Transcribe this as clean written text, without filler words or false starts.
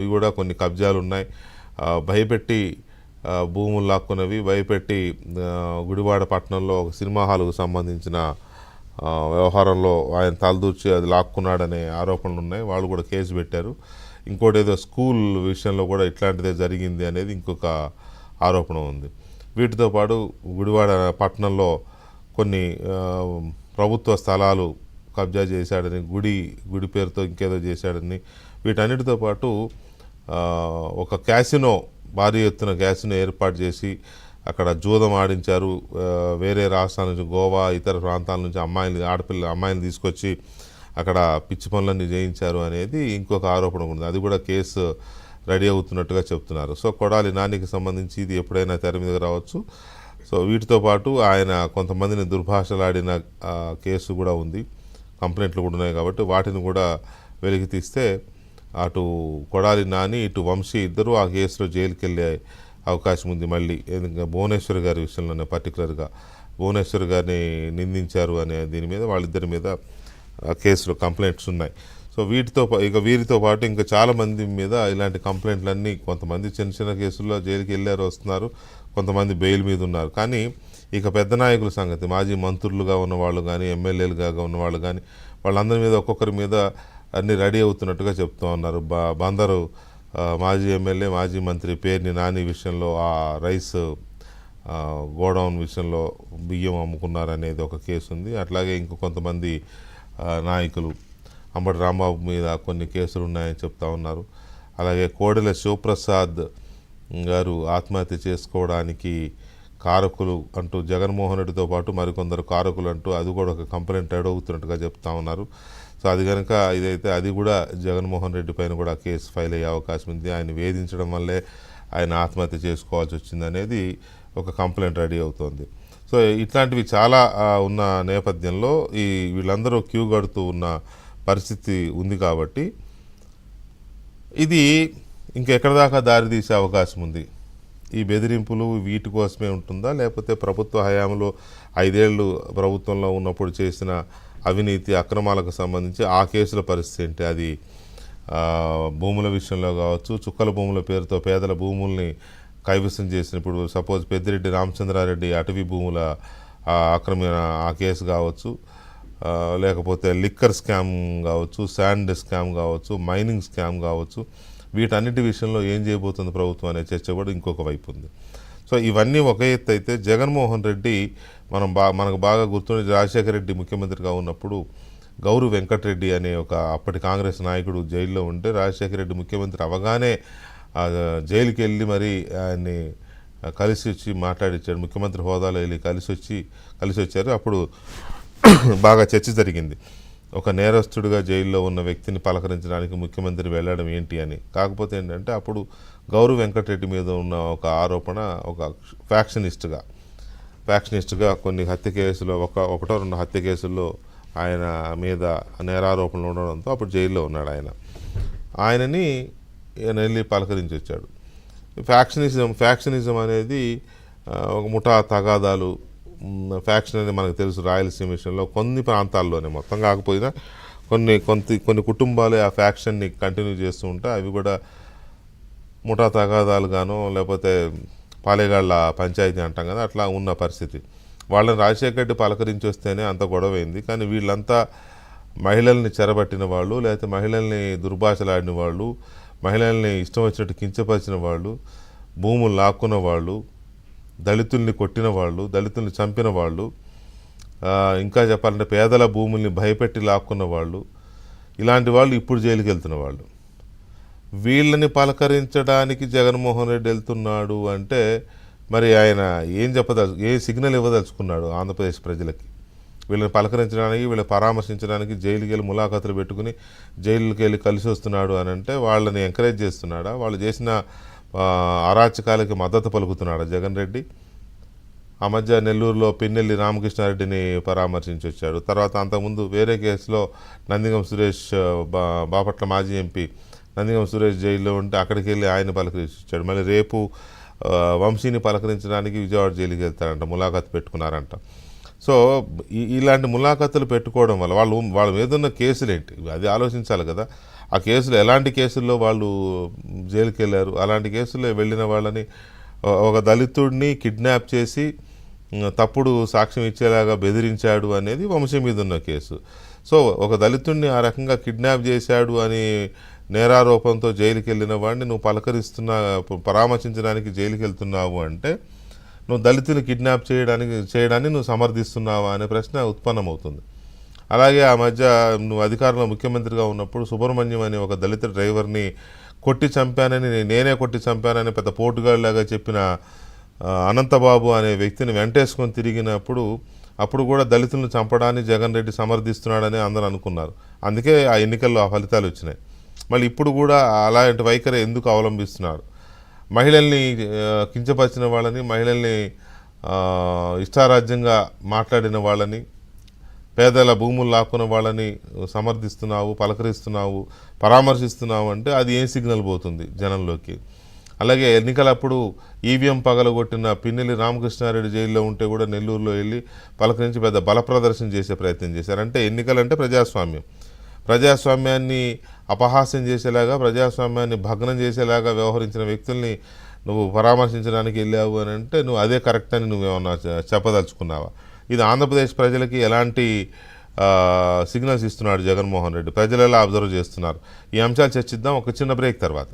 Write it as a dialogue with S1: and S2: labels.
S1: ఇవి కూడా కొన్ని కబ్జాలు ఉన్నాయి. భయపెట్టి భూములు లాక్కున్నవి, భయపెట్టి గుడివాడ పట్టణంలో ఒక సినిమా హాల్కు సంబంధించిన వ్యవహారంలో ఆయన తలదూర్చి అది లాక్కున్నాడనే ఆరోపణలు ఉన్నాయి. వాళ్ళు కూడా కేసు పెట్టారు. ఇంకోటి ఏదో స్కూల్ విషయంలో కూడా ఇట్లాంటిదే జరిగింది అనేది ఇంకొక ఆరోపణ ఉంది. వీటితో పాటు గుడివాడ పట్టణంలో కొన్ని ప్రభుత్వ స్థలాలు కబ్జా చేశాడని, గుడి పేరుతో ఇంకేదో చేశాడని, వీటన్నిటితో పాటు ఒక క్యాసినో, భారీ ఎత్తున క్యాసినో ఏర్పాటు చేసి అక్కడ జూదం ఆడించారు. వేరే రాష్ట్రాల నుంచి, గోవా ఇతర ప్రాంతాల నుంచి అమ్మాయిలు తీసుకొచ్చి అక్కడ పిచ్చి పనులన్నీ చేయించారు అనేది ఇంకొక ఆరోపణ ఉంది. అది కూడా కేసు రెడీ అవుతున్నట్టుగా చెప్తున్నారు. సో కొడాలి నానికి సంబంధించి ఇది ఎప్పుడైనా తెర మీదకి రావచ్చు. సో వీటితో పాటు ఆయన కొంతమందిని దుర్భాషలాడిన కేసు కూడా ఉంది, కంప్లైంట్లు కూడా ఉన్నాయి. కాబట్టి వాటిని కూడా వెలికి తీస్తే అటు కొడాలి నాని, ఇటు వంశీ ఇద్దరు ఆ కేసులో జైలుకి వెళ్ళే అవకాశం ఉంది. మళ్ళీ భువనేశ్వర్ గారి విషయంలోనే పర్టికులర్గా భువనేశ్వర్ గారిని నిందించారు అనే దీని మీద వాళ్ళిద్దరి మీద కేసులో కంప్లైంట్స్ ఉన్నాయి. సో వీరితో పాటు ఇంకా చాలామంది మీద ఇలాంటి కంప్లైంట్లన్నీ, కొంతమంది చిన్న చిన్న కేసుల్లో జైలుకి వెళ్ళారు, వస్తున్నారు, కొంతమంది బెయిల్ మీద ఉన్నారు. కానీ ఇక పెద్ద నాయకుల సంగతి, మాజీ మంత్రులుగా ఉన్నవాళ్ళు కానీ, ఎమ్మెల్యేలుగా ఉన్నవాళ్ళు కానీ, వాళ్ళందరి మీద ఒక్కొక్కరి మీద అన్నీ రెడీ అవుతున్నట్టుగా చెప్తూ ఉన్నారు. బందరు మాజీ ఎమ్మెల్యే, మాజీ మంత్రి పేర్ని నాని విషయంలో ఆ రైస్ గోడౌన్ విషయంలో బియ్యం అమ్ముకున్నారనేది ఒక కేసు ఉంది. అట్లాగే ఇంకో కొంతమంది నాయకులు, అంబటి రాంబాబు మీద కొన్ని కేసులు ఉన్నాయని చెప్తా ఉన్నారు. అలాగే కోడెల శివప్రసాద్ గారు ఆత్మహత్య చేసుకోవడానికి కారకులు అంటూ జగన్మోహన్ రెడ్డితో పాటు మరికొందరు కారకులు అంటూ అది కూడా ఒక కంప్లైంట్ అడుగుతున్నట్టుగా చెప్తా ఉన్నారు. సో అది కనుక ఇదైతే అది కూడా జగన్మోహన్ రెడ్డి పైన కూడా కేసు ఫైల్ అయ్యే అవకాశం ఉంది. ఆయన వేధించడం వల్లే ఆయన ఆత్మహత్య చేసుకోవాల్సి వచ్చింది అనేది ఒక కంప్లైంట్ రెడీ అవుతోంది. సో ఇట్లాంటివి చాలా ఉన్న నేపథ్యంలో వీళ్ళందరూ క్యూ కడుతూ ఉన్న పరిస్థితి ఉంది. కాబట్టి ఇది ఇంకెక్కడి దాకా దారితీసే అవకాశం ఉంది. ఈ బెదిరింపులు వీటి కోసమే ఉంటుందా, లేకపోతే ప్రభుత్వ హయాంలో 5 ఏళ్ళు ప్రభుత్వంలో ఉన్నప్పుడు చేసిన అవినీతి అక్రమాలకు సంబంధించి ఆ కేసుల పరిస్థితి ఏంటి? అది భూముల విషయంలో కావచ్చు, చుక్కల భూముల పేరుతో పేదల భూముల్ని కైవసం చేసినప్పుడు, సపోజ్ పెద్దిరెడ్డి రామచంద్రారెడ్డి అటవీ భూముల ఆక్రమణ ఆ కేసు కావచ్చు, లేకపోతే లిక్కర్ స్కామ్ కావచ్చు, శాండ్ స్కామ్ కావచ్చు, మైనింగ్ స్కామ్ కావచ్చు, వీటన్నిటి విషయంలో ఏం చేయబోతుంది ప్రభుత్వం అనే చర్చ కూడా ఇంకొక వైపు ఉంది. సో ఇవన్నీ ఒక ఎత్తు అయితే, జగన్మోహన్ రెడ్డి మనకు బాగా గుర్తుండే, రాజశేఖర రెడ్డి ముఖ్యమంత్రిగా ఉన్నప్పుడు గౌరు వెంకటరెడ్డి అనే ఒక అప్పటి కాంగ్రెస్ నాయకుడు జైల్లో ఉంటే, రాజశేఖర రెడ్డి ముఖ్యమంత్రి అవగానే జైలుకి వెళ్ళి మరి ఆయన్ని కలిసి వచ్చి మాట్లాడించాడు. ముఖ్యమంత్రి హోదాలో వెళ్ళి కలిసి వచ్చారు. అప్పుడు బాగా చర్చ జరిగింది. ఒక నేరస్తుడిగా జైల్లో ఉన్న వ్యక్తిని పలకరించడానికి ముఖ్యమంత్రి వెళ్ళడం ఏంటి అని. కాకపోతే ఏంటంటే అప్పుడు గౌరవ్ వెంకటరెడ్డి మీద ఉన్న ఒక ఆరోపణ, ఒక ఫ్యాక్షనిస్ట్గా కొన్ని హత్య కేసులో ఒకటో 2 హత్య కేసుల్లో ఆయన మీద నేరారోపణలు ఉండడంతో అప్పుడు జైల్లో ఉన్నాడు ఆయనని వెళ్ళి పలకరించి వచ్చాడు. ఫ్యాక్షనిజం అనేది ఒక ముఠా తగాదాలు, ఫ్యాక్షన్ అనేది మనకు తెలుసు రాయలసీమ విషయంలో కొన్ని ప్రాంతాల్లోనే, మొత్తం కాకపోయినా కొన్ని కుటుంబాలే ఆ ఫ్యాక్షన్ని కంటిన్యూ చేస్తూ ఉంటే అవి కూడా ముఠా తగాదాలుగానో లేకపోతే పాలేగాళ్ళ పంచాయతీ అంటాం కదా, అట్లా ఉన్న పరిస్థితి. వాళ్ళని రాజశేఖర రెడ్డి పలకరించి వస్తేనే అంత గొడవైంది. కానీ వీళ్ళంతా మహిళల్ని చెరబట్టిన వాళ్ళు, లేకపోతే మహిళల్ని దుర్భాషలాడిన వాళ్ళు, మహిళల్ని ఇష్టం వచ్చినట్టు కించపరిచిన వాళ్ళు, భూములు లాక్కున్న వాళ్ళు, దళితుల్ని కొట్టిన వాళ్ళు, దళితుల్ని చంపిన వాళ్ళు, ఇంకా చెప్పాలంటే పేదల భూముల్ని భయపెట్టి లాక్కున్న వాళ్ళు, ఇలాంటి వాళ్ళు ఇప్పుడు జైలుకి వెళ్తున్న వాళ్ళు. వీళ్ళని పలకరించడానికి జగన్మోహన్ రెడ్డి వెళ్తున్నాడు అంటే మరి ఆయన ఏ సిగ్నల్ ఇవ్వదలుచుకున్నాడు ఆంధ్రప్రదేశ్ ప్రజలకి? వీళ్ళని పలకరించడానికి, వీళ్ళని పరామర్శించడానికి జైలుకి వెళ్ళి ములాఖతులు పెట్టుకుని జైలుకి వెళ్ళి కలిసి వస్తున్నాడు అని అంటే వాళ్ళని ఎంకరేజ్ చేస్తున్నాడా? వాళ్ళు చేసిన అరాచకాలకి మద్దతు పలుకుతున్నాడా జగన్ రెడ్డి? ఆ మధ్య నెల్లూరులో పిన్నెల్లి రామకృష్ణారెడ్డిని పరామర్శించి వచ్చాడు. తర్వాత అంతకుముందు వేరే కేసులో నందిగం సురేష్, బాపట్ల మాజీ ఎంపీ నందిగం సురేష్ జైల్లో ఉంటే అక్కడికి వెళ్ళి ఆయన పలకరించి వచ్చాడు. మళ్ళీ రేపు వంశీని పలకరించడానికి విజయవాడ జైలుకి వెళ్తారంట, ములాఖతు పెట్టుకున్నారంట. సో ఇలాంటి ములాఖతులు పెట్టుకోవడం వల్ల వాళ్ళ మీద ఉన్న కేసులు ఏంటి అది ఆలోచించాలి కదా. ఆ కేసులు ఎలాంటి కేసుల్లో వాళ్ళు జైలుకి వెళ్ళారు, అలాంటి కేసుల్లో వెళ్ళిన వాళ్ళని ఒక దళితుడిని కిడ్నాప్ చేసి తప్పుడు సాక్ష్యం ఇచ్చేలాగా బెదిరించాడు అనేది వంశీ మీద ఉన్న కేసు. సో ఒక దళితుడిని ఆ రకంగా కిడ్నాప్ చేశాడు అని నేరారోపణతో జైలుకి వెళ్ళిన వాడిని నువ్వు పరామర్శించడానికి జైలుకి వెళ్తున్నావు అంటే నువ్వు దళితుని కిడ్నాప్ చేయడాన్ని నువ్వు సమర్థిస్తున్నావా అనే ప్రశ్న ఉత్పన్నమవుతుంది. అలాగే ఆ మధ్య నువ్వు అధికారంలో ముఖ్యమంత్రిగా ఉన్నప్పుడు సుబ్రహ్మణ్యం అనే ఒక దళిత డ్రైవర్ని నేనే కొట్టి చంపానని పెద్ద పోటుగాళ్ళలాగా చెప్పిన అనంతబాబు అనే వ్యక్తిని వెంటేసుకొని తిరిగినప్పుడు అప్పుడు కూడా దళితులను చంపడాన్ని జగన్ రెడ్డి సమర్థిస్తున్నాడని అందరూ అనుకున్నారు. అందుకే ఆ ఎన్నికల్లో ఆ ఫలితాలు వచ్చినాయి. మళ్ళీ ఇప్పుడు కూడా అలాంటి వైఖరి ఎందుకు అవలంబిస్తున్నారు? మహిళల్ని కించపరిచిన వాళ్ళని, మహిళల్ని ఇష్టారాజ్యంగా మాట్లాడిన వాళ్ళని, పేదల భూములు లాక్కున్న వాళ్ళని సమర్థిస్తున్నావు, పలకరిస్తున్నావు, పరామర్శిస్తున్నావు అంటే అది ఏం సిగ్నల్ పోతుంది జనంలోకి? అలాగే ఎన్నికలప్పుడు ఈవీఎం పగలగొట్టిన పిన్నెల్లి రామకృష్ణారెడ్డి జైల్లో ఉంటే కూడా నెల్లూరులో వెళ్ళి పలకరించి పెద్ద బల ప్రదర్శన చేసే ప్రయత్నం చేశారు. అంటే ఎన్నికలంటే ప్రజాస్వామ్యాన్ని అపహాస్యం చేసేలాగా, ప్రజాస్వామ్యాన్ని భగ్నం చేసేలాగా వ్యవహరించిన వ్యక్తుల్ని నువ్వు పరామర్శించడానికి వెళ్ళావు అని అంటే నువ్వు అదే కరెక్ట్ అని నువ్వేమన్నా చెప్పదలుచుకున్నావా? ఇది ఆంధ్రప్రదేశ్ ప్రజలకి ఎలాంటి సిగ్నల్స్ ఇస్తున్నాడు జగన్మోహన్ రెడ్డి? ప్రజలు ఎలా అబ్జర్వ్ చేస్తున్నారు? ఈ అంశాలు చర్చిద్దాం ఒక చిన్న బ్రేక్ తర్వాత.